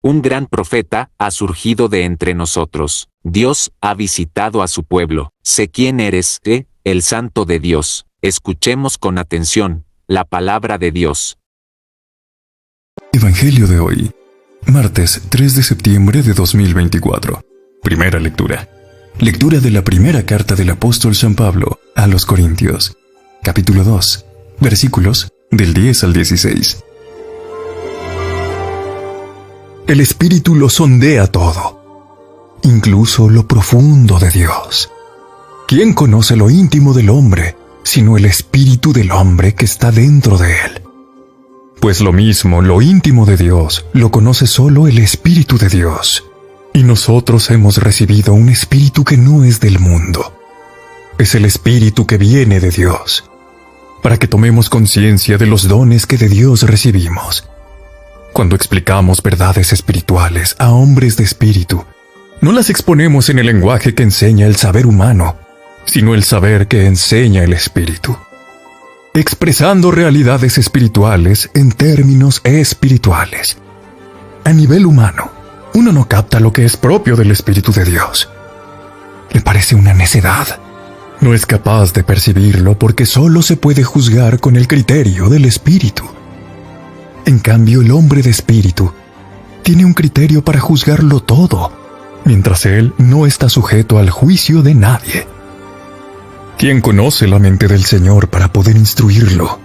Un gran profeta ha surgido de entre nosotros. Dios ha visitado a su pueblo. Sé quién eres, el Santo de Dios. Escuchemos con atención la palabra de Dios. Evangelio de hoy, martes 3 de septiembre de 2024. Primera lectura. Lectura de la primera carta del apóstol San Pablo a los Corintios, capítulo 2, versículos del 10 al 16. El Espíritu lo sondea todo, incluso lo profundo de Dios. ¿Quién conoce lo íntimo del hombre, sino el Espíritu del hombre que está dentro de él? Pues lo mismo, lo íntimo de Dios, lo conoce solo el Espíritu de Dios. Y nosotros hemos recibido un Espíritu que no es del mundo. Es el Espíritu que viene de Dios, para que tomemos conciencia de los dones que de Dios recibimos. Cuando explicamos verdades espirituales a hombres de espíritu, no las exponemos en el lenguaje que enseña el saber humano, sino el saber que enseña el Espíritu, expresando realidades espirituales en términos espirituales. A nivel humano, uno no capta lo que es propio del Espíritu de Dios. Le parece una necedad. No es capaz de percibirlo porque solo se puede juzgar con el criterio del Espíritu. En cambio, el hombre de espíritu tiene un criterio para juzgarlo todo, mientras él no está sujeto al juicio de nadie. ¿Quién conoce la mente del Señor para poder instruirlo?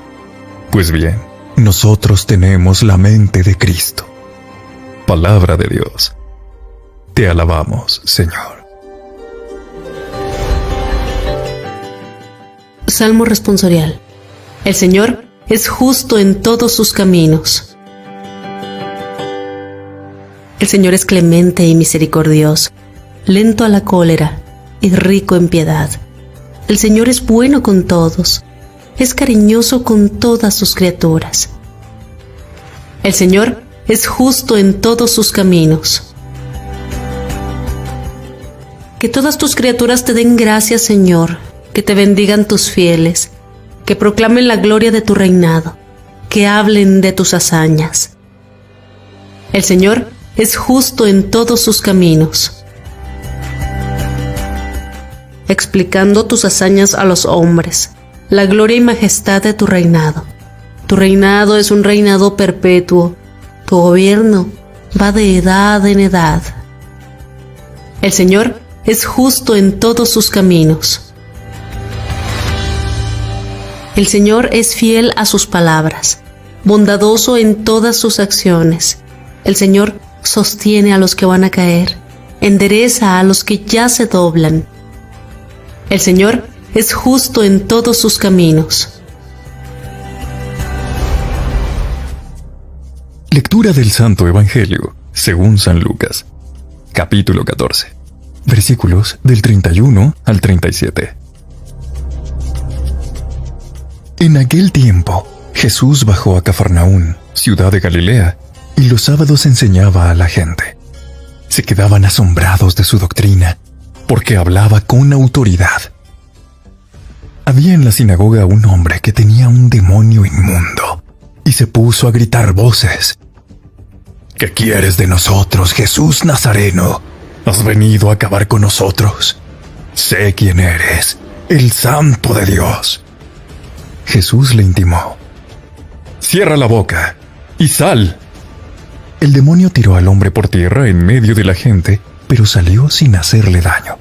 Pues bien, nosotros tenemos la mente de Cristo. Palabra de Dios. Te alabamos, Señor. Salmo responsorial. El Señor es justo en todos sus caminos. El Señor es clemente y misericordioso, lento a la cólera y rico en piedad. El Señor es bueno con todos, es cariñoso con todas sus criaturas. El Señor es justo en todos sus caminos. Que todas tus criaturas te den gracias, Señor, que te bendigan tus fieles, que proclamen la gloria de tu reinado, que hablen de tus hazañas. El Señor es justo en todos sus caminos, explicando tus hazañas a los hombres, la gloria y majestad de tu reinado. Tu reinado es un reinado perpetuo, tu gobierno va de edad en edad. El Señor es justo en todos sus caminos. El Señor es fiel a sus palabras, bondadoso en todas sus acciones. El Señor sostiene a los que van a caer, endereza a los que ya se doblan. El Señor es justo en todos sus caminos. Lectura del Santo Evangelio, según San Lucas, capítulo 14, versículos del 31 al 37. En aquel tiempo, Jesús bajó a Cafarnaún, ciudad de Galilea, y los sábados enseñaba a la gente. Se quedaban asombrados de su doctrina, porque hablaba con autoridad. Había en la sinagoga un hombre que tenía un demonio inmundo, y se puso a gritar voces: ¿Qué quieres de nosotros, Jesús Nazareno? ¿Has venido a acabar con nosotros? Sé quién eres, el Santo de Dios. Jesús le intimó: cierra la boca y sal. El demonio tiró al hombre por tierra en medio de la gente, pero salió sin hacerle daño.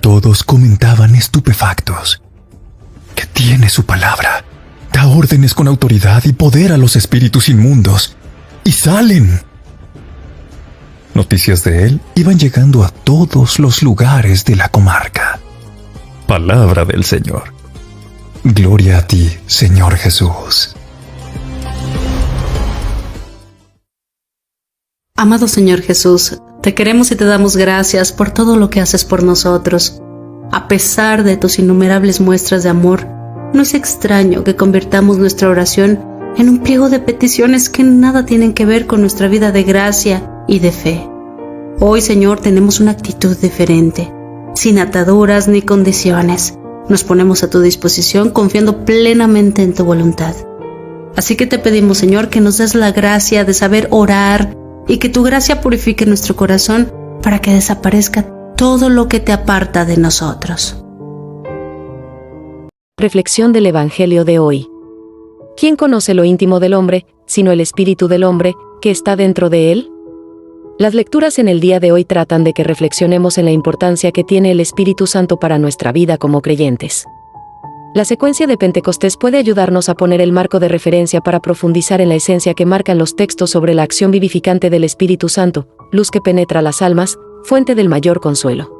Todos comentaban estupefactos: ¿qué tiene su palabra? Da órdenes con autoridad y poder a los espíritus inmundos, y salen. Noticias de él iban llegando a todos los lugares de la comarca. Palabra del Señor. Gloria a ti, Señor Jesús. Amado Señor Jesús, te queremos y te damos gracias por todo lo que haces por nosotros. A pesar de tus innumerables muestras de amor, no es extraño que convirtamos nuestra oración en un pliego de peticiones que nada tienen que ver con nuestra vida de gracia y de fe. Hoy, Señor, tenemos una actitud diferente, sin ataduras ni condiciones. Nos ponemos a tu disposición confiando plenamente en tu voluntad. Así que te pedimos, Señor, que nos des la gracia de saber orar y que tu gracia purifique nuestro corazón para que desaparezca todo lo que te aparta de nosotros. Reflexión del Evangelio de hoy. ¿Quién conoce lo íntimo del hombre, sino el espíritu del hombre, que está dentro de él? Las lecturas en el día de hoy tratan de que reflexionemos en la importancia que tiene el Espíritu Santo para nuestra vida como creyentes. La secuencia de Pentecostés puede ayudarnos a poner el marco de referencia para profundizar en la esencia que marcan los textos sobre la acción vivificante del Espíritu Santo, luz que penetra las almas, fuente del mayor consuelo.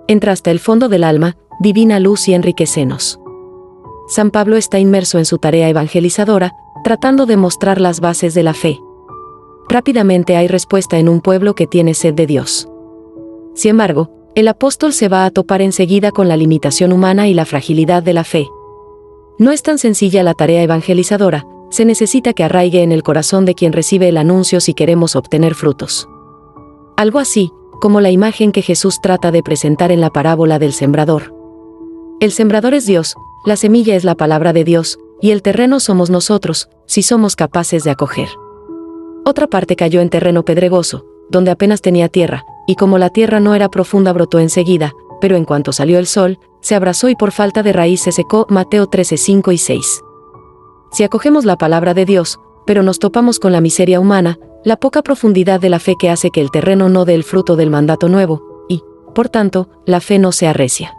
Entra hasta el fondo del alma, divina luz y enriquecenos. San Pablo está inmerso en su tarea evangelizadora, tratando de mostrar las bases de la fe. Rápidamente hay respuesta en un pueblo que tiene sed de Dios. Sin embargo, el apóstol se va a topar enseguida con la limitación humana y la fragilidad de la fe. No es tan sencilla la tarea evangelizadora, se necesita que arraigue en el corazón de quien recibe el anuncio si queremos obtener frutos. Algo así, como la imagen que Jesús trata de presentar en la parábola del sembrador. El sembrador es Dios, la semilla es la palabra de Dios, y el terreno somos nosotros, si somos capaces de acoger. Otra parte cayó en terreno pedregoso, donde apenas tenía tierra, y como la tierra no era profunda brotó enseguida, pero en cuanto salió el sol, se abrazó y por falta de raíz se secó. Mateo 13, 5 y 6. Si acogemos la palabra de Dios, pero nos topamos con la miseria humana, la poca profundidad de la fe que hace que el terreno no dé el fruto del mandato nuevo, y, por tanto, la fe no se arrecia.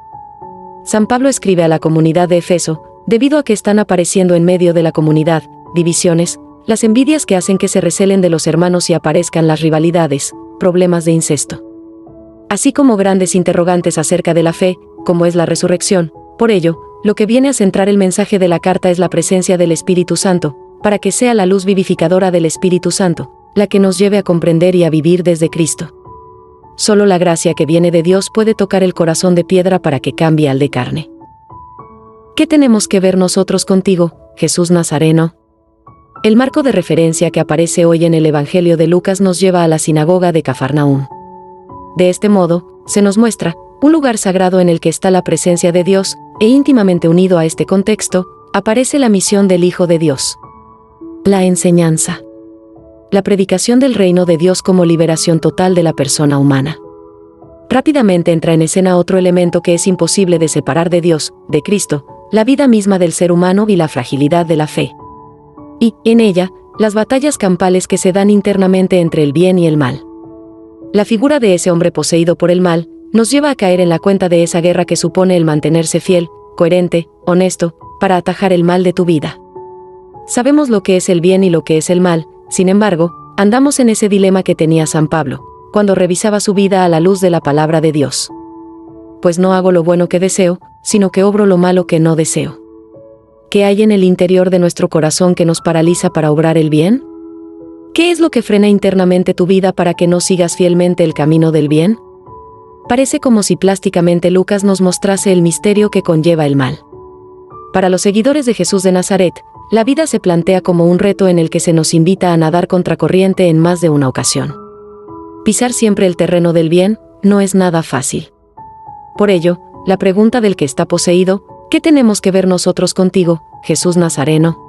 San Pablo escribe a la comunidad de Efeso, debido a que están apareciendo en medio de la comunidad, divisiones, las envidias que hacen que se recelen de los hermanos y aparezcan las rivalidades, problemas de incesto. Así como grandes interrogantes acerca de la fe, como es la resurrección. Por ello, lo que viene a centrar el mensaje de la carta es la presencia del Espíritu Santo, para que sea la luz vivificadora del Espíritu Santo, la que nos lleve a comprender y a vivir desde Cristo. Solo la gracia que viene de Dios puede tocar el corazón de piedra para que cambie al de carne. ¿Qué tenemos que ver nosotros contigo, Jesús Nazareno? El marco de referencia que aparece hoy en el Evangelio de Lucas nos lleva a la sinagoga de Cafarnaúm. De este modo, se nos muestra un lugar sagrado en el que está la presencia de Dios, e íntimamente unido a este contexto, aparece la misión del Hijo de Dios. La enseñanza. La predicación del reino de Dios como liberación total de la persona humana. Rápidamente entra en escena otro elemento que es imposible de separar de Dios, de Cristo, la vida misma del ser humano y la fragilidad de la fe. Y, en ella, las batallas campales que se dan internamente entre el bien y el mal. La figura de ese hombre poseído por el mal, nos lleva a caer en la cuenta de esa guerra que supone el mantenerse fiel, coherente, honesto, para atajar el mal de tu vida. Sabemos lo que es el bien y lo que es el mal. Sin embargo, andamos en ese dilema que tenía San Pablo, cuando revisaba su vida a la luz de la palabra de Dios. Pues no hago lo bueno que deseo, sino que obro lo malo que no deseo. ¿Qué hay en el interior de nuestro corazón que nos paraliza para obrar el bien? ¿Qué es lo que frena internamente tu vida para que no sigas fielmente el camino del bien? Parece como si plásticamente Lucas nos mostrase el misterio que conlleva el mal. Para los seguidores de Jesús de Nazaret, la vida se plantea como un reto en el que se nos invita a nadar contracorriente en más de una ocasión. Pisar siempre el terreno del bien no es nada fácil. Por ello, la pregunta del que está poseído, ¿qué tenemos que ver nosotros contigo, Jesús Nazareno?,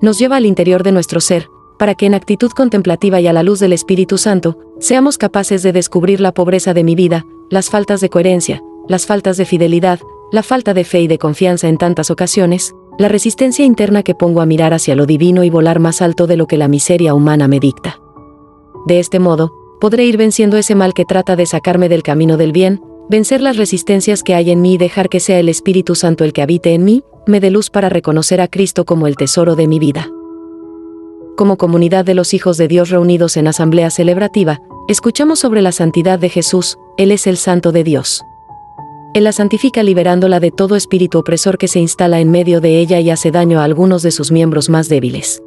nos lleva al interior de nuestro ser, para que en actitud contemplativa y a la luz del Espíritu Santo, seamos capaces de descubrir la pobreza de mi vida, las faltas de coherencia, las faltas de fidelidad, la falta de fe y de confianza en tantas ocasiones, la resistencia interna que pongo a mirar hacia lo divino y volar más alto de lo que la miseria humana me dicta. De este modo, podré ir venciendo ese mal que trata de sacarme del camino del bien, vencer las resistencias que hay en mí y dejar que sea el Espíritu Santo el que habite en mí, me dé luz para reconocer a Cristo como el tesoro de mi vida. Como comunidad de los hijos de Dios reunidos en asamblea celebrativa, escuchamos sobre la santidad de Jesús. Él es el Santo de Dios. Él la santifica liberándola de todo espíritu opresor que se instala en medio de ella y hace daño a algunos de sus miembros más débiles.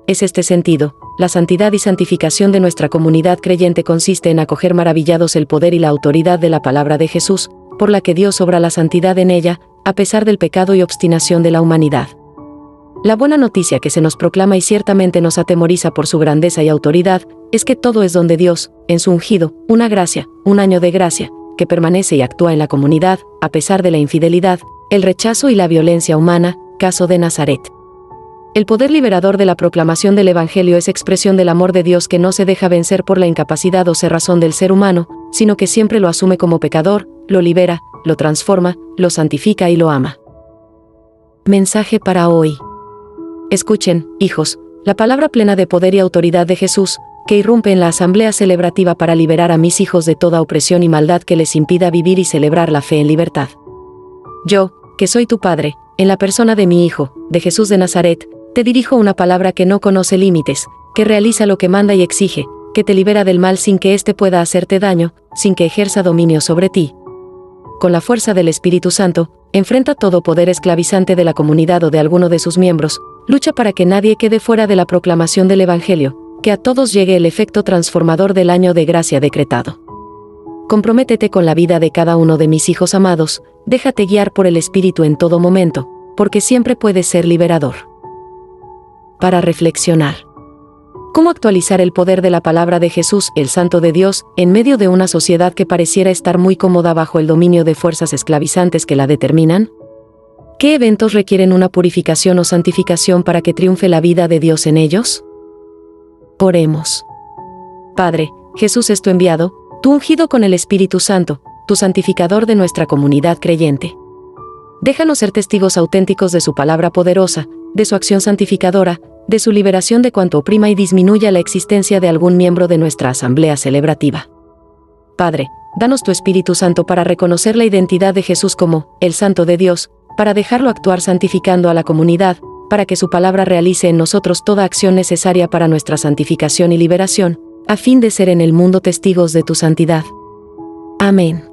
Es este sentido, la santidad y santificación de nuestra comunidad creyente consiste en acoger maravillados el poder y la autoridad de la palabra de Jesús, por la que Dios obra la santidad en ella, a pesar del pecado y obstinación de la humanidad. La buena noticia que se nos proclama y ciertamente nos atemoriza por su grandeza y autoridad, es que todo es don de Dios, en su ungido, una gracia, un año de gracia, que permanece y actúa en la comunidad, a pesar de la infidelidad, el rechazo y la violencia humana, caso de Nazaret. El poder liberador de la proclamación del Evangelio es expresión del amor de Dios que no se deja vencer por la incapacidad o cerrazón del ser humano, sino que siempre lo asume como pecador, lo libera, lo transforma, lo santifica y lo ama. Mensaje para hoy. Escuchen, hijos, la palabra plena de poder y autoridad de Jesús, que irrumpe en la asamblea celebrativa para liberar a mis hijos de toda opresión y maldad que les impida vivir y celebrar la fe en libertad. Yo, que soy tu Padre, en la persona de mi Hijo, de Jesús de Nazaret, te dirijo una palabra que no conoce límites, que realiza lo que manda y exige, que te libera del mal sin que éste pueda hacerte daño, sin que ejerza dominio sobre ti. Con la fuerza del Espíritu Santo, enfrenta todo poder esclavizante de la comunidad o de alguno de sus miembros, lucha para que nadie quede fuera de la proclamación del Evangelio, que a todos llegue el efecto transformador del año de gracia decretado. Comprométete con la vida de cada uno de mis hijos amados, déjate guiar por el Espíritu en todo momento, porque siempre puedes ser liberador. Para reflexionar. ¿Cómo actualizar el poder de la palabra de Jesús, el Santo de Dios, en medio de una sociedad que pareciera estar muy cómoda bajo el dominio de fuerzas esclavizantes que la determinan? ¿Qué eventos requieren una purificación o santificación para que triunfe la vida de Dios en ellos? Oremos. Padre, Jesús es tu enviado, tu ungido con el Espíritu Santo, tu santificador de nuestra comunidad creyente. Déjanos ser testigos auténticos de su palabra poderosa, de su acción santificadora, de su liberación de cuanto oprima y disminuya la existencia de algún miembro de nuestra asamblea celebrativa. Padre, danos tu Espíritu Santo para reconocer la identidad de Jesús como el Santo de Dios, para dejarlo actuar santificando a la comunidad, para que su palabra realice en nosotros toda acción necesaria para nuestra santificación y liberación, a fin de ser en el mundo testigos de tu santidad. Amén.